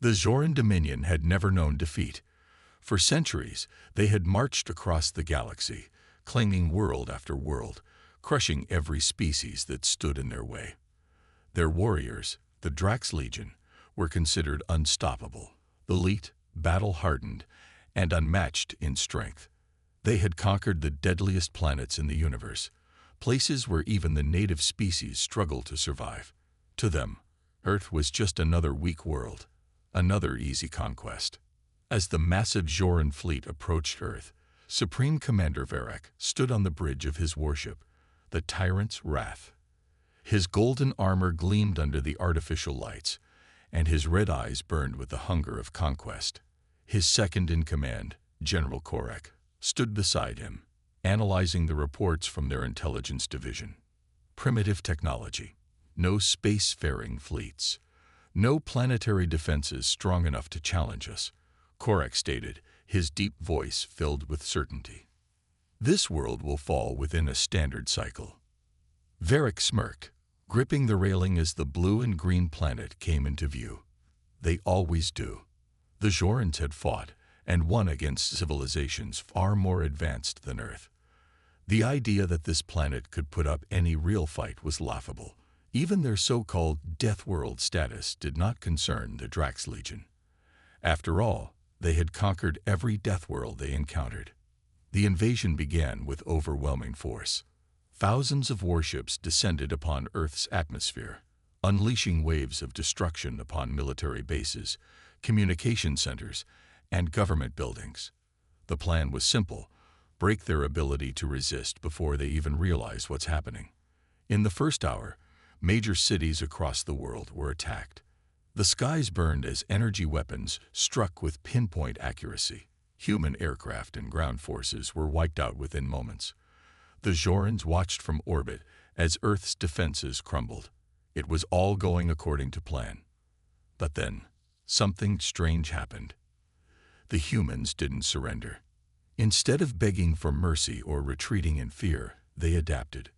The Zoran Dominion had never known defeat. For centuries, they had marched across the galaxy, claiming world after world, crushing every species that stood in their way. Their warriors, the Drax Legion, were considered unstoppable, elite, battle-hardened, and unmatched in strength. They had conquered the deadliest planets in the universe, places where even the native species struggled to survive. To them, Earth was just another weak world, another easy conquest. As the massive Zoran fleet approached Earth, Supreme Commander Varric stood on the bridge of his warship, the Tyrant's Wrath. His golden armor gleamed under the artificial lights, and his red eyes burned with the hunger of conquest. His second-in-command, General Korek, stood beside him, analyzing the reports from their intelligence division. Primitive technology, no space-faring fleets, no planetary defenses strong enough to challenge us, Korek stated, his deep voice filled with certainty. This world will fall within a standard cycle. Varric smirked, gripping the railing as the blue and green planet came into view. They always do. The Zorans had fought and won against civilizations far more advanced than Earth. The idea that this planet could put up any real fight was laughable. Even their so-called Death World status did not concern the Drax Legion. After all, they had conquered every Death World they encountered. The invasion began with overwhelming force. Thousands of warships descended upon Earth's atmosphere, unleashing waves of destruction upon military bases, communication centers, and government buildings. The plan was simple: break their ability to resist before they even realize what's happening. In the first hour, major cities across the world were attacked. The skies burned as energy weapons struck with pinpoint accuracy. Human aircraft and ground forces were wiped out within moments. The Zorans watched from orbit as Earth's defenses crumbled. It was all going according to plan. But then, something strange happened. The humans didn't surrender. Instead of begging for mercy or retreating in fear, they adapted.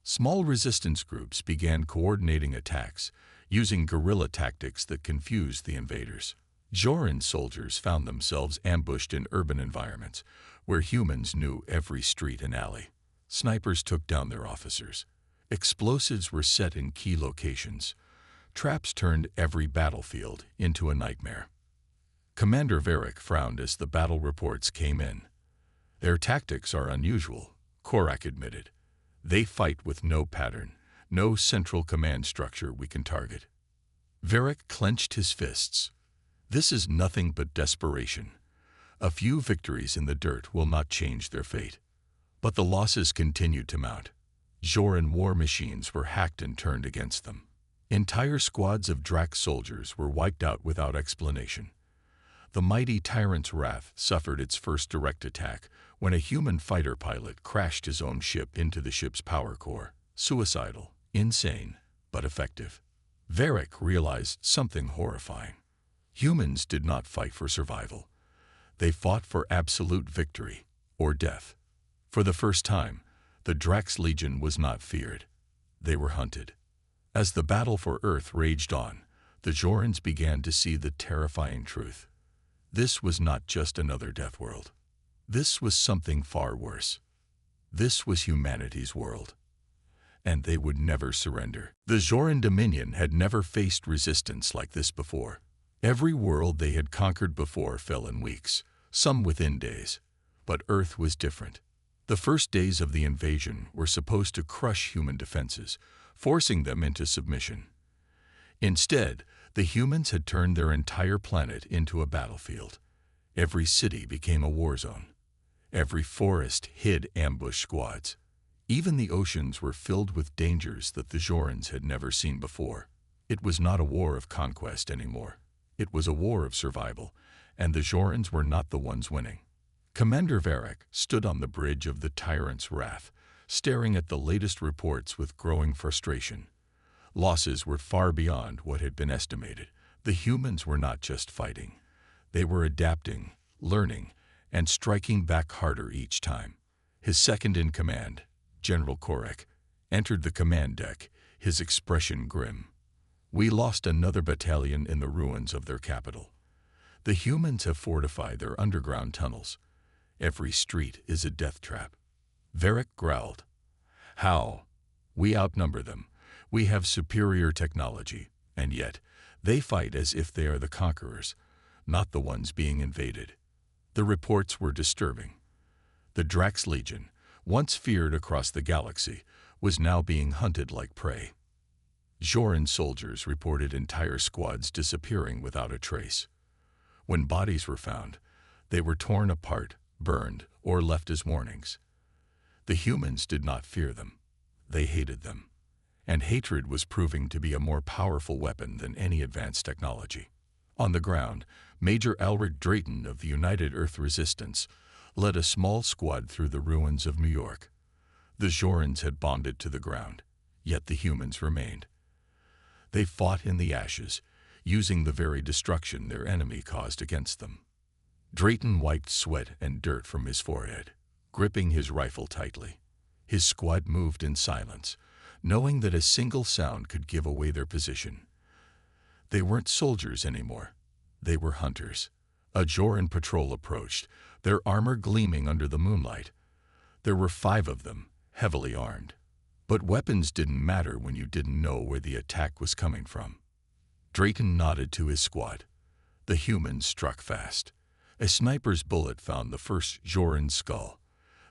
Small resistance groups began coordinating attacks, using guerrilla tactics that confused the invaders. Zoran soldiers found themselves ambushed in urban environments, where humans knew every street and alley. Snipers took down their officers. Explosives were set in key locations. Traps turned every battlefield into a nightmare. Commander Varric frowned as the battle reports came in. Their tactics are unusual, Korek admitted. They fight with no pattern, no central command structure we can target. Varric clenched his fists. This is nothing but desperation. A few victories in the dirt will not change their fate. But the losses continued to mount. Zoran war machines were hacked and turned against them. Entire squads of Drax soldiers were wiped out without explanation. The mighty Tyrant's Wrath suffered its first direct attack when a human fighter pilot crashed his own ship into the ship's power core. Suicidal, insane, but effective. Varric realized something horrifying. Humans did not fight for survival. They fought for absolute victory, or death. For the first time, the Drax Legion was not feared. They were hunted. As the battle for Earth raged on, the Zorans began to see the terrifying truth. This was not just another death world. This was something far worse. This was humanity's world. And they would never surrender. The Zoran Dominion had never faced resistance like this before. Every world they had conquered before fell in weeks, some within days. But Earth was different. The first days of the invasion were supposed to crush human defenses, forcing them into submission. Instead, the humans had turned their entire planet into a battlefield. Every city became a war zone. Every forest hid ambush squads. Even the oceans were filled with dangers that the Zorans had never seen before. It was not a war of conquest anymore. It was a war of survival, and the Zorans were not the ones winning. Commander Varric stood on the bridge of the Tyrant's Wrath, staring at the latest reports with growing frustration. Losses were far beyond what had been estimated. The humans were not just fighting. They were adapting, learning, and striking back harder each time. His second-in-command, General Korek, entered the command deck, his expression grim. We lost another battalion in the ruins of their capital. The humans have fortified their underground tunnels. Every street is a death trap. Varric growled. How? We outnumber them. We have superior technology, and yet they fight as if they are the conquerors, not the ones being invaded. The reports were disturbing. The Drax Legion, once feared across the galaxy, was now being hunted like prey. Joran soldiers reported entire squads disappearing without a trace. When bodies were found, they were torn apart, burned, or left as warnings. The humans did not fear them. They hated them. And hatred was proving to be a more powerful weapon than any advanced technology. On the ground, Major Alred Drayton of the United Earth Resistance led a small squad through the ruins of New York. The Jorans had bonded to the ground, yet the humans remained. They fought in the ashes, using the very destruction their enemy caused against them. Drayton wiped sweat and dirt from his forehead, gripping his rifle tightly. His squad moved in silence, knowing that a single sound could give away their position. They weren't soldiers anymore. They were hunters. A Joran patrol approached, their armor gleaming under the moonlight. There were 5 of them, heavily armed. But weapons didn't matter when you didn't know where the attack was coming from. Drayton nodded to his squad. The humans struck fast. A sniper's bullet found the first Joran's skull.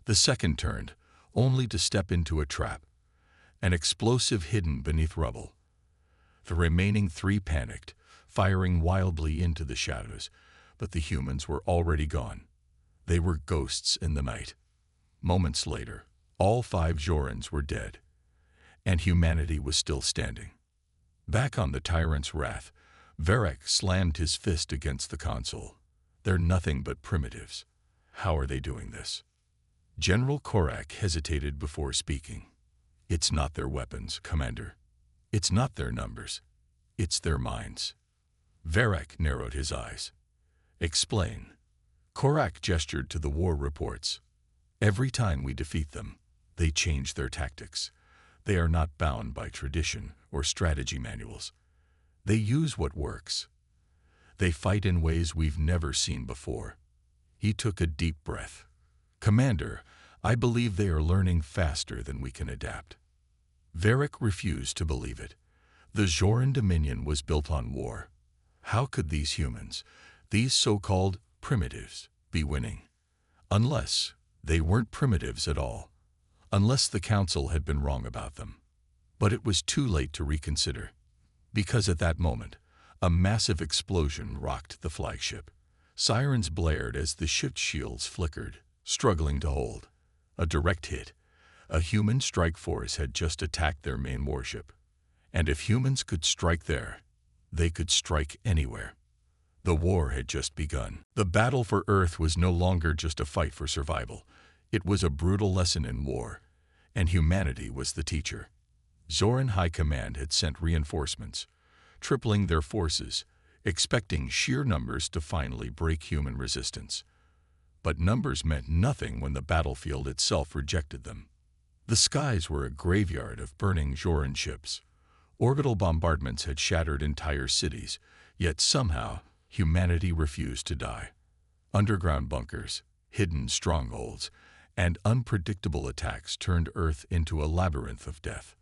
The second turned, only to step into a trap, an explosive hidden beneath rubble. The remaining 3 panicked, firing wildly into the shadows, but the humans were already gone. They were ghosts in the night. Moments later, all 5 Jorans were dead, and humanity was still standing. Back on the tyrant's wrath, Varric slammed his fist against the console. They're nothing but primitives. How are they doing this? General Korak hesitated before speaking. It's not their weapons, Commander. It's not their numbers. It's their minds. Varric narrowed his eyes. Explain. Korak gestured to the war reports. Every time we defeat them, they change their tactics. They are not bound by tradition or strategy manuals. They use what works. They fight in ways we've never seen before. He took a deep breath. Commander, I believe they are learning faster than we can adapt. Varric refused to believe it. The Joran Dominion was built on war. How could these humans, these so-called primitives, be winning? Unless they weren't primitives at all. Unless the Council had been wrong about them. But it was too late to reconsider. Because at that moment, a massive explosion rocked the flagship. Sirens blared as the ship's shields flickered, struggling to hold. A direct hit. A human strike force had just attacked their main warship. And if humans could strike there, they could strike anywhere. The war had just begun. The battle for Earth was no longer just a fight for survival. It was a brutal lesson in war, and humanity was the teacher. Zoran High Command had sent reinforcements, tripling their forces, expecting sheer numbers to finally break human resistance. But numbers meant nothing when the battlefield itself rejected them. The skies were a graveyard of burning Joran ships. Orbital bombardments had shattered entire cities, yet somehow humanity refused to die. Underground bunkers, hidden strongholds, and unpredictable attacks turned Earth into a labyrinth of death.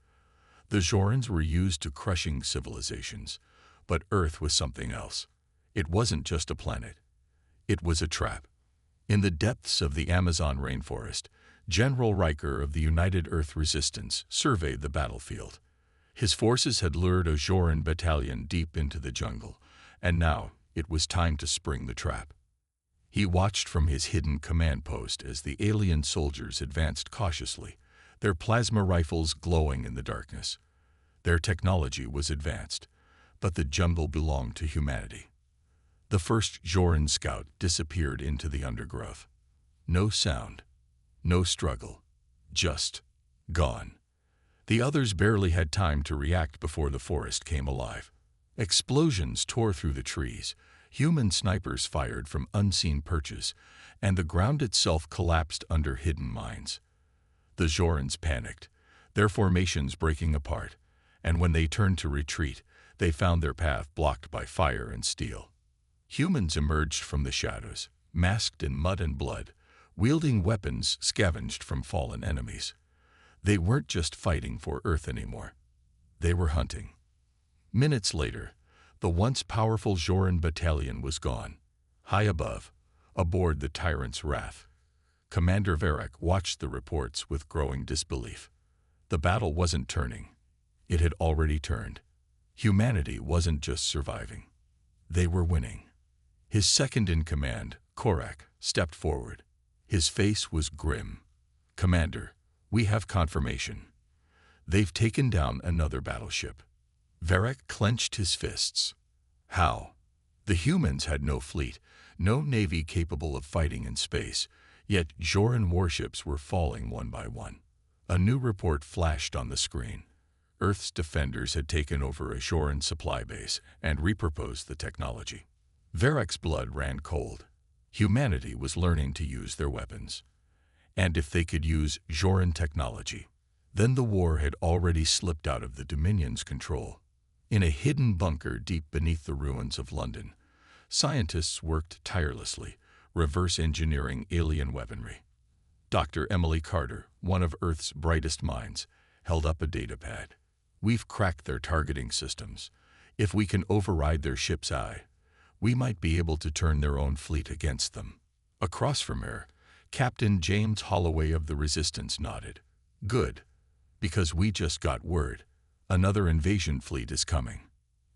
The Jorans were used to crushing civilizations, but Earth was something else. It wasn't just a planet. It was a trap. In the depths of the Amazon rainforest, General Riker of the United Earth Resistance surveyed the battlefield. His forces had lured a Joran battalion deep into the jungle, and now it was time to spring the trap. He watched from his hidden command post as the alien soldiers advanced cautiously, their plasma rifles glowing in the darkness. Their technology was advanced, but the jungle belonged to humanity. The first Joran scout disappeared into the undergrowth. No sound, no struggle, just gone. The others barely had time to react before the forest came alive. Explosions tore through the trees, human snipers fired from unseen perches, and the ground itself collapsed under hidden mines. The Jorans panicked, their formations breaking apart, and when they turned to retreat, They found their path blocked by fire and steel. Humans emerged from the shadows, masked in mud and blood, wielding weapons scavenged from fallen enemies. They weren't just fighting for Earth anymore. They were hunting. Minutes later, the once powerful Joran battalion was gone. High above, aboard the Tyrant's Wrath, Commander Varric watched the reports with growing disbelief. The battle wasn't turning. It had already turned. Humanity wasn't just surviving. They were winning. His second-in-command, Korak, stepped forward. His face was grim. "Commander, we have confirmation. They've taken down another battleship." Varric clenched his fists. How? The humans had no fleet, no navy capable of fighting in space, yet Joran warships were falling one by one. A new report flashed on the screen. Earth's defenders had taken over a Joran supply base and repurposed the technology. Varric's blood ran cold. Humanity was learning to use their weapons. And if they could use Joran technology, then the war had already slipped out of the Dominion's control. In a hidden bunker deep beneath the ruins of London, scientists worked tirelessly, reverse engineering alien weaponry. Dr. Emily Carter, one of Earth's brightest minds, held up a datapad. "We've cracked their targeting systems. If we can override their ship's eye, we might be able to turn their own fleet against them." Across from her, Captain James Holloway of the Resistance nodded. "Good, because we just got word. Another invasion fleet is coming.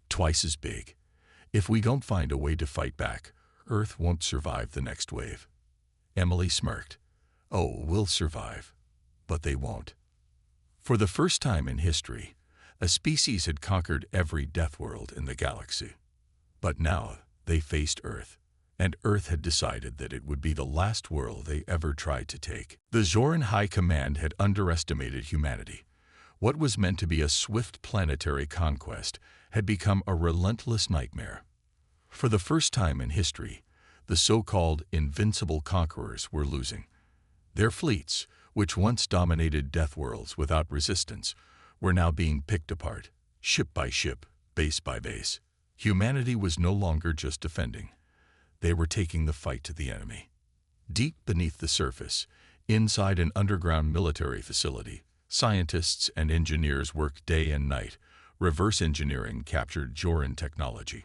Twice as big. If we don't find a way to fight back, Earth won't survive the next wave." Emily smirked. "Oh, we'll survive. But they won't." For the first time in history, a species had conquered every death world in the galaxy. But now they faced Earth, and Earth had decided that it would be the last world they ever tried to take. The Joran High Command had underestimated humanity. What was meant to be a swift planetary conquest had become a relentless nightmare. For the first time in history, the so-called invincible conquerors were losing. Their fleets, which once dominated death worlds without resistance, were now being picked apart, ship by ship, base by base. Humanity was no longer just defending. They were taking the fight to the enemy. Deep beneath the surface, inside an underground military facility, scientists and engineers worked day and night, reverse engineering captured Joran technology.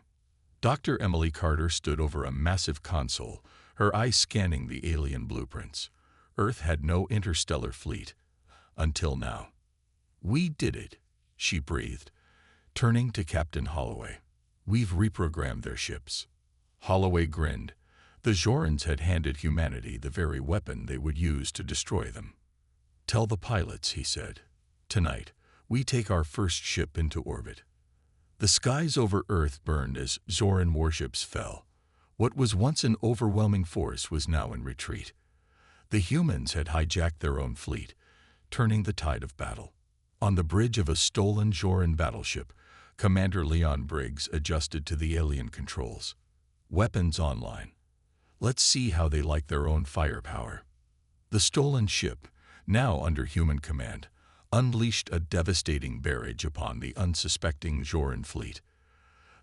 Dr. Emily Carter stood over a massive console, her eyes scanning the alien blueprints. Earth had no interstellar fleet. Until now. "We did it," she breathed, turning to Captain Holloway. "We've reprogrammed their ships." Holloway grinned. The Jorans had handed humanity the very weapon they would use to destroy them. "Tell the pilots," he said. "Tonight, we take our first ship into orbit." The skies over Earth burned as Joran warships fell. What was once an overwhelming force was now in retreat. The humans had hijacked their own fleet, turning the tide of battle. On the bridge of a stolen Joran battleship, Commander Leon Briggs adjusted to the alien controls. "Weapons online. Let's see how they like their own firepower." The stolen ship, now under human command, unleashed a devastating barrage upon the unsuspecting Joran fleet.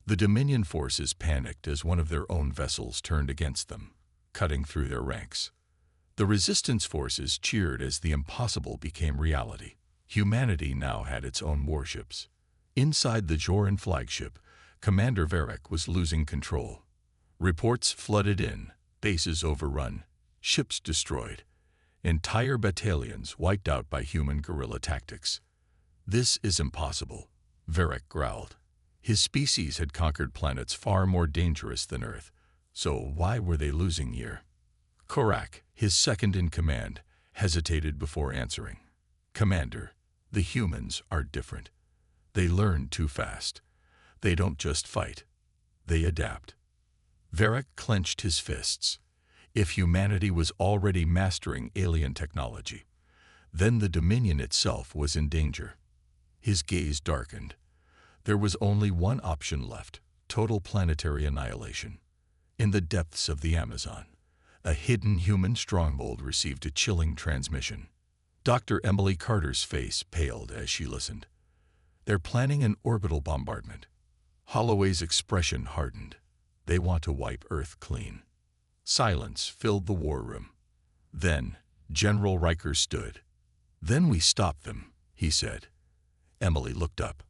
The Dominion forces panicked as one of their own vessels turned against them, cutting through their ranks. The resistance forces cheered as the impossible became reality. Humanity now had its own warships. Inside the Joran flagship, Commander Varric was losing control. Reports flooded in, bases overrun, ships destroyed, entire battalions wiped out by human guerrilla tactics. "This is impossible," Varric growled. His species had conquered planets far more dangerous than Earth, so why were they losing here? Korak, his second-in-command, hesitated before answering. "Commander, the humans are different. They learn too fast. They don't just fight. They adapt." Varric clenched his fists. If humanity was already mastering alien technology, then the Dominion itself was in danger. His gaze darkened. There was only one option left: total planetary annihilation. In the depths of the Amazon, a hidden human stronghold received a chilling transmission. Dr. Emily Carter's face paled as she listened. "They're planning an orbital bombardment." Holloway's expression hardened. They want to wipe Earth clean. Silence filled the war room. Then, General Riker stood. "Then we stop them," he said. Emily looked up.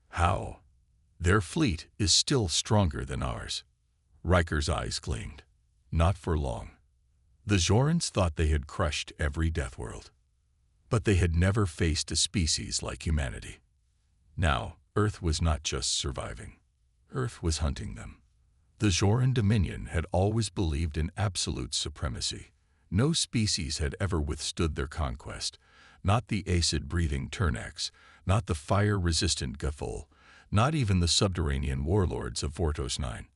"How?" "Their fleet is still stronger than ours." Riker's eyes gleamed. "Not for long." The Jorans thought they had crushed every death world. But they had never faced a species like humanity. Now, Earth was not just surviving. Earth was hunting them. The Joran Dominion had always believed in absolute supremacy. No species had ever withstood their conquest, not the acid-breathing Turnax, not the fire-resistant Gathol, not even the subterranean warlords of Vortos 9.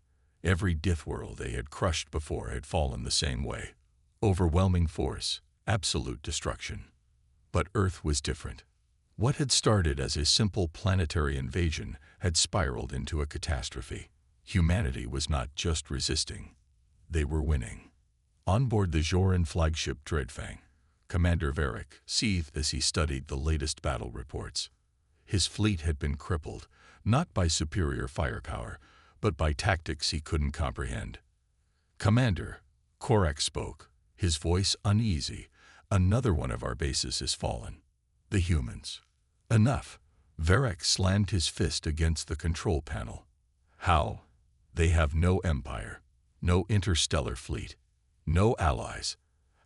Every Dith world they had crushed before had fallen the same way. Overwhelming force, absolute destruction. But Earth was different. What had started as a simple planetary invasion had spiraled into a catastrophe. Humanity was not just resisting. They were winning. On board the Joran flagship Dreadfang, Commander Varric seethed as he studied the latest battle reports. His fleet had been crippled, not by superior firepower, but by tactics he couldn't comprehend. "Commander," Korak spoke, his voice uneasy, "another one of our bases has fallen. The humans." "Enough." Varric slammed his fist against the control panel. "How? They have no empire, no interstellar fleet, no allies.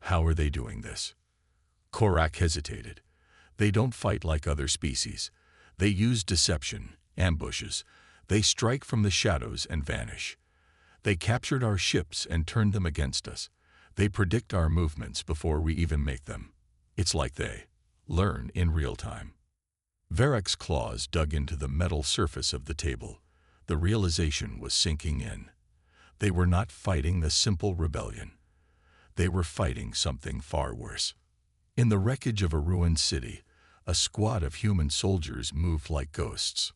How are they doing this?" Korak hesitated. "They don't fight like other species. They use deception, ambushes. They strike from the shadows and vanish. They captured our ships and turned them against us. They predict our movements before we even make them. It's like they learn in real time." Varric's claws dug into the metal surface of the table. The realization was sinking in. They were not fighting a simple rebellion. They were fighting something far worse. In the wreckage of a ruined city, a squad of human soldiers moved like ghosts.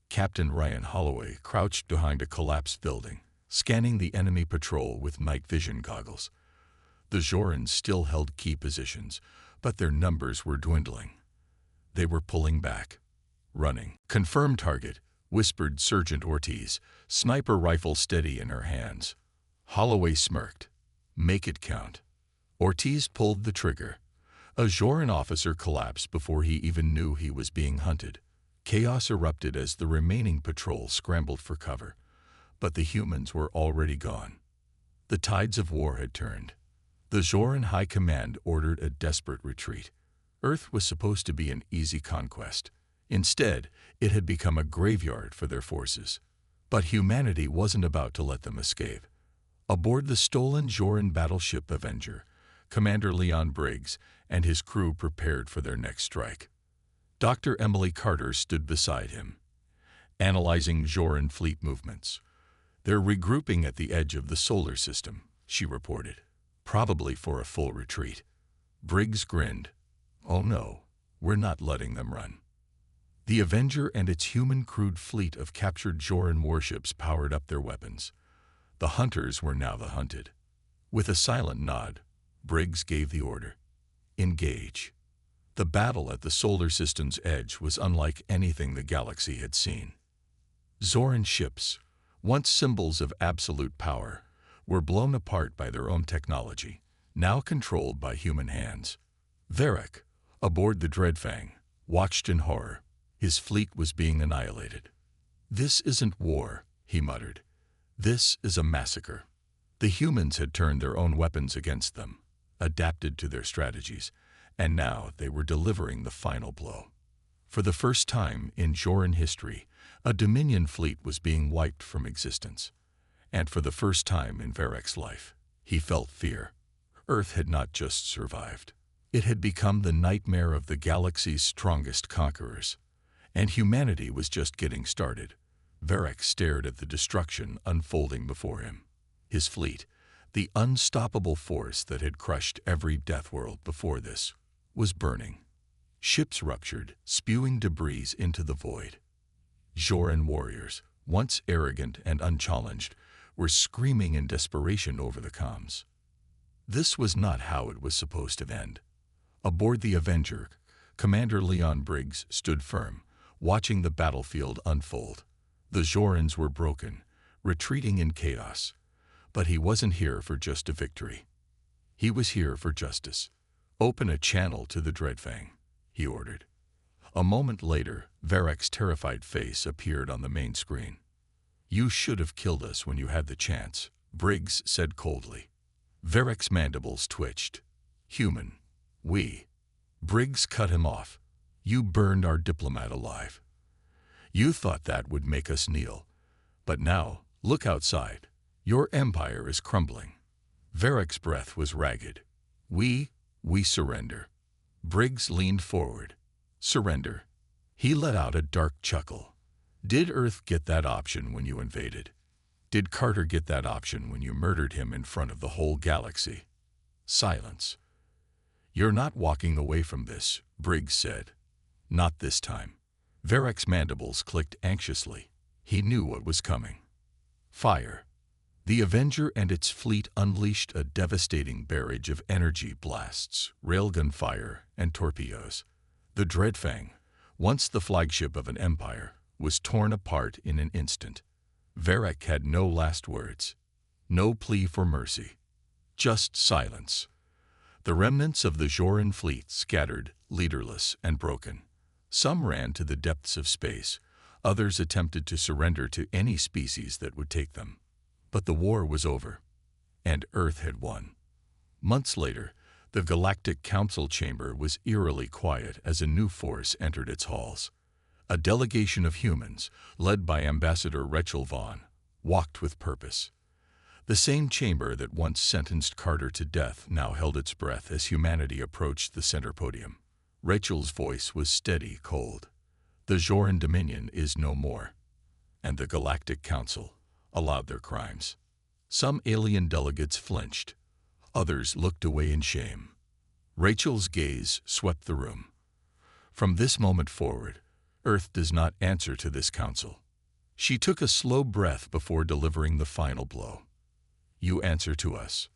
Captain Ryan Holloway crouched behind a collapsed building, scanning the enemy patrol with night vision goggles. The Jorans still held key positions, but their numbers were dwindling. They were pulling back, running. "Confirm target," whispered Sergeant Ortiz, sniper rifle steady in her hands. Holloway smirked. "Make it count." Ortiz pulled the trigger. A Joran officer collapsed before he even knew he was being hunted. Chaos erupted as the remaining patrol scrambled for cover, but the humans were already gone. The tides of war had turned. The Joran High Command ordered a desperate retreat. Earth was supposed to be an easy conquest. Instead, it had become a graveyard for their forces. But humanity wasn't about to let them escape. Aboard the stolen Joran battleship Avenger, Commander Leon Briggs and his crew prepared for their next strike. Dr. Emily Carter stood beside him, analyzing Joran fleet movements. "They're regrouping at the edge of the solar system," she reported, "probably for a full retreat." Briggs grinned. "Oh no, we're not letting them run." The Avenger and its human-crewed fleet of captured Joran warships powered up their weapons. The hunters were now the hunted. With a silent nod, Briggs gave the order. "Engage." The battle at the solar system's edge was unlike anything the galaxy had seen. Zoran ships, once symbols of absolute power, were blown apart by their own technology, now controlled by human hands. Varric, aboard the Dreadfang, watched in horror. His fleet was being annihilated. "This isn't war," he muttered. "This is a massacre." The humans had turned their own weapons against them, adapted to their strategies, and now they were delivering the final blow. For the first time in Joran history, a Dominion fleet was being wiped from existence. And for the first time in Varric's life, he felt fear. Earth had not just survived. It had become the nightmare of the galaxy's strongest conquerors. And humanity was just getting started. Varric stared at the destruction unfolding before him. His fleet, the unstoppable force that had crushed every death world before this, was burning. Ships ruptured, spewing debris into the void. Joran warriors, once arrogant and unchallenged, were screaming in desperation over the comms. This was not how it was supposed to end. Aboard the Avenger, Commander Leon Briggs stood firm, watching the battlefield unfold. The Jorans were broken, retreating in chaos. But he wasn't here for just a victory. He was here for justice. "Open a channel to the Dreadfang," he ordered. A moment later, Varek's terrified face appeared on the main screen. "You should have killed us when you had the chance," Briggs said coldly. Varek's mandibles twitched. "Human. We." Briggs cut him off. "You burned our diplomat alive. You thought that would make us kneel. But now, look outside. Your empire is crumbling." Varek's breath was ragged. We surrender." Briggs leaned forward. "Surrender?" He let out a dark chuckle. "Did Earth get that option when you invaded? Did Carter get that option when you murdered him in front of the whole galaxy?" Silence. "You're not walking away from this," Briggs said. "Not this time." Varek's mandibles clicked anxiously. He knew what was coming. Fire. The Avenger and its fleet unleashed a devastating barrage of energy blasts, railgun fire, and torpedoes. The Dreadfang, once the flagship of an empire, was torn apart in an instant. Varek had no last words, no plea for mercy, just silence. The remnants of the Joran fleet scattered, leaderless and broken. Some ran to the depths of space, others attempted to surrender to any species that would take them. But the war was over, and Earth had won. Months later, the Galactic Council chamber was eerily quiet as a new force entered its halls. A delegation of humans, led by Ambassador Rachel Vaughn, walked with purpose. The same chamber that once sentenced Carter to death now held its breath as humanity approached the center podium. Rachel's voice was steady, cold. "The Joran Dominion is no more, and the Galactic Council allowed their crimes." Some alien delegates flinched. Others looked away in shame. Rachel's gaze swept the room. "From this moment forward, Earth does not answer to this council." She took a slow breath before delivering the final blow. "You answer to us."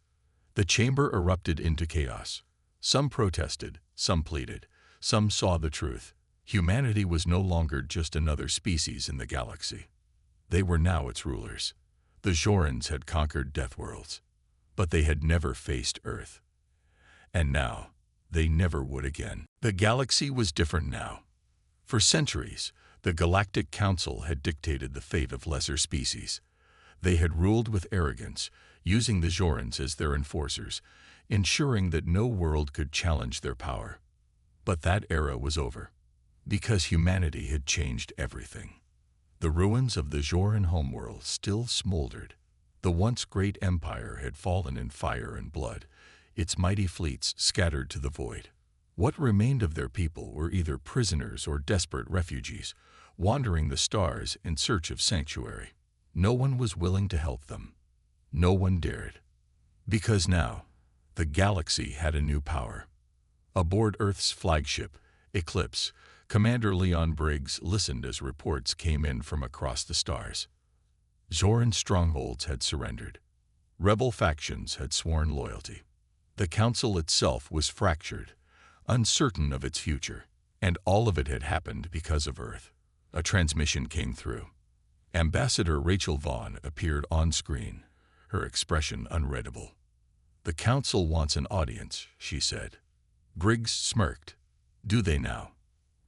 The chamber erupted into chaos. Some protested, some pleaded, some saw the truth. Humanity was no longer just another species in the galaxy. They were now its rulers. The Jorans had conquered death worlds, but they had never faced Earth. And now, they never would again. The galaxy was different now. For centuries, the Galactic Council had dictated the fate of lesser species. They had ruled with arrogance, using the Jorans as their enforcers, ensuring that no world could challenge their power. But that era was over, because humanity had changed everything. The ruins of the Joran homeworld still smoldered. The once great empire had fallen in fire and blood, its mighty fleets scattered to the void. What remained of their people were either prisoners or desperate refugees, wandering the stars in search of sanctuary. No one was willing to help them. No one dared. Because now, the galaxy had a new power. Aboard Earth's flagship, Eclipse, Commander Leon Briggs listened as reports came in from across the stars. Joran strongholds had surrendered. Rebel factions had sworn loyalty. The Council itself was fractured, uncertain of its future, and all of it had happened because of Earth. A transmission came through. Ambassador Rachel Vaughn appeared on screen, her expression unreadable. "The Council wants an audience," she said. Briggs smirked. "Do they now?"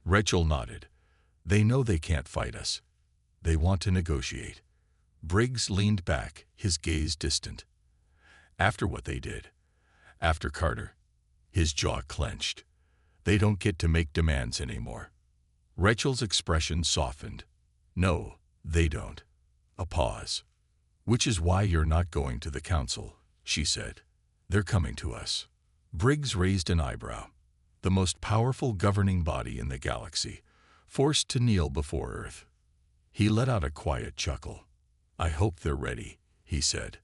Rachel nodded. "They know they can't fight us. They want to negotiate." Briggs leaned back, his gaze distant. "After what they did, after Carter," his jaw clenched, "they don't get to make demands anymore." Rachel's expression softened. "No, they don't." A pause. "Which is why you're not going to the Council," she said. "They're coming to us." Briggs raised an eyebrow. The most powerful governing body in the galaxy, forced to kneel before Earth. He let out a quiet chuckle. "I hope they're ready," he said.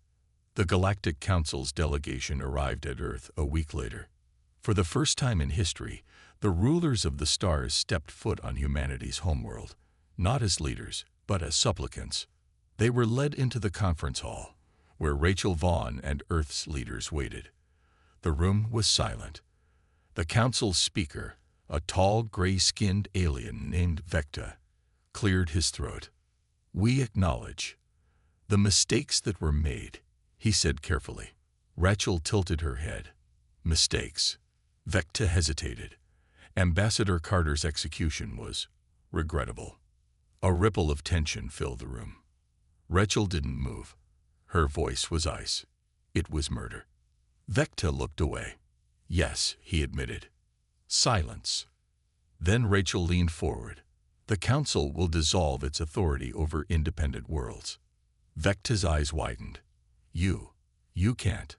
The Galactic Council's delegation arrived at Earth a week later. For the first time in history, the rulers of the stars stepped foot on humanity's homeworld, not as leaders, but as supplicants. They were led into the conference hall, where Rachel Vaughn and Earth's leaders waited. The room was silent. The Council's speaker, a tall, gray-skinned alien named Vecta, cleared his throat. We acknowledge the mistakes that were made, he said carefully. Rachel tilted her head. Mistakes. Vecta hesitated. Ambassador Carter's execution was regrettable. A ripple of tension filled the room. Rachel didn't move. Her voice was ice. It was murder. Vecta looked away. Yes, he admitted. Silence. Then Rachel leaned forward. The Council will dissolve its authority over independent worlds. Vecta's eyes widened. You can't.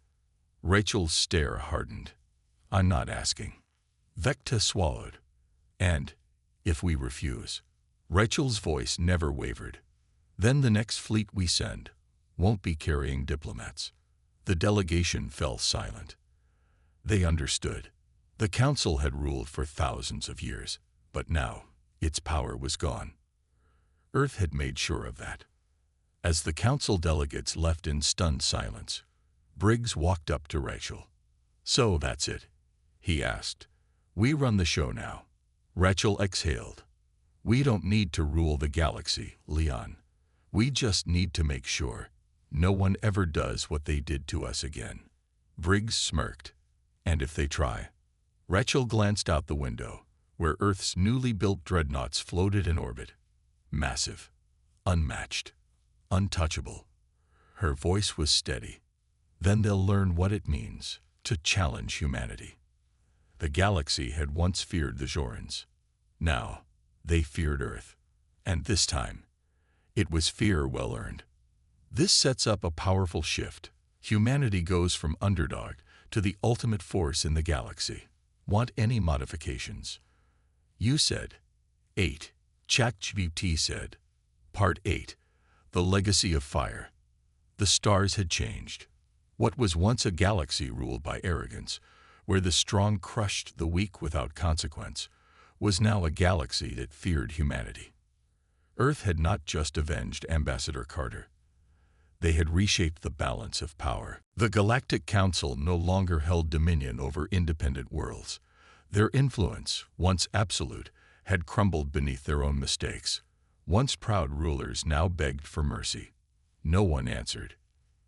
Rachel's stare hardened. I'm not asking. Vecta swallowed. And if we refuse? Rachel's voice never wavered. Then the next fleet we send won't be carrying diplomats. The delegation fell silent. They understood. The Council had ruled for thousands of years, but now its power was gone. Earth had made sure of that. As the Council delegates left in stunned silence, Briggs walked up to Rachel. So that's it, he asked. We run the show now. Rachel exhaled. We don't need to rule the galaxy, Leon. We just need to make sure no one ever does what they did to us again. Briggs smirked. And if they try? Rachel glanced out the window, where Earth's newly built dreadnoughts floated in orbit. Massive, unmatched, untouchable. Her voice was steady. Then they'll learn what it means to challenge humanity. The galaxy had once feared the Jorans. Now, they feared Earth. And this time, it was fear well earned. This sets up a powerful shift. Humanity goes from underdog to the ultimate force in the galaxy. Want any modifications? You said. 8. ChatGPT said. Part 8. The Legacy of Fire. The stars had changed. What was once a galaxy ruled by arrogance, where the strong crushed the weak without consequence, was now a galaxy that feared humanity. Earth had not just avenged Ambassador Carter. They had reshaped the balance of power. The Galactic Council no longer held dominion over independent worlds. Their influence, once absolute, had crumbled beneath their own mistakes. Once proud rulers now begged for mercy. No one answered.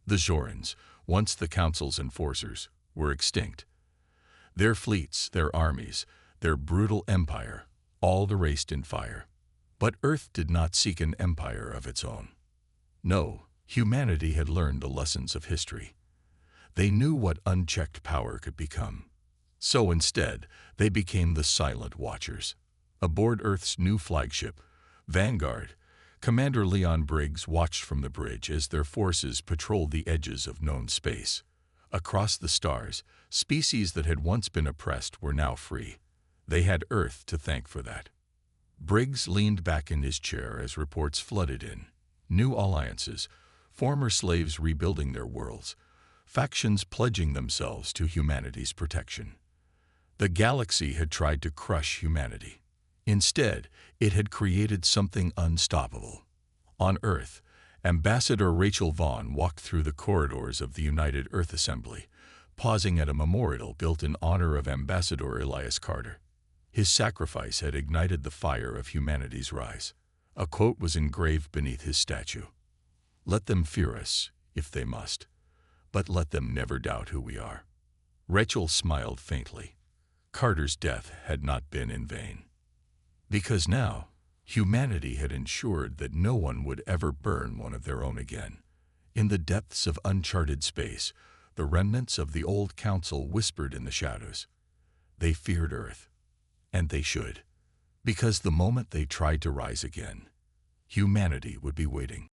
The Jorans, once the Council's enforcers, were extinct. Their fleets, their armies, their brutal empire, all erased in fire. But Earth did not seek an empire of its own. No, humanity had learned the lessons of history. They knew what unchecked power could become. So instead, they became the Silent Watchers. Aboard Earth's new flagship, Vanguard, Commander Leon Briggs watched from the bridge as their forces patrolled the edges of known space. Across the stars, species that had once been oppressed were now free. They had Earth to thank for that. Briggs leaned back in his chair as reports flooded in. New alliances, former slaves rebuilding their worlds, factions pledging themselves to humanity's protection. The galaxy had tried to crush humanity. Instead, it had created something unstoppable. On Earth, Ambassador Rachel Vaughn walked through the corridors of the United Earth Assembly, pausing at a memorial built in honor of Ambassador Elias Carter. His sacrifice had ignited the fire of humanity's rise. A quote was engraved beneath his statue. Let them fear us, if they must, but let them never doubt who we are. Rachel smiled faintly. Carter's death had not been in vain. Because now, humanity had ensured that no one would ever burn one of their own again. In the depths of uncharted space, the remnants of the old council whispered in the shadows. They feared Earth, and they should, because the moment they tried to rise again, humanity would be waiting.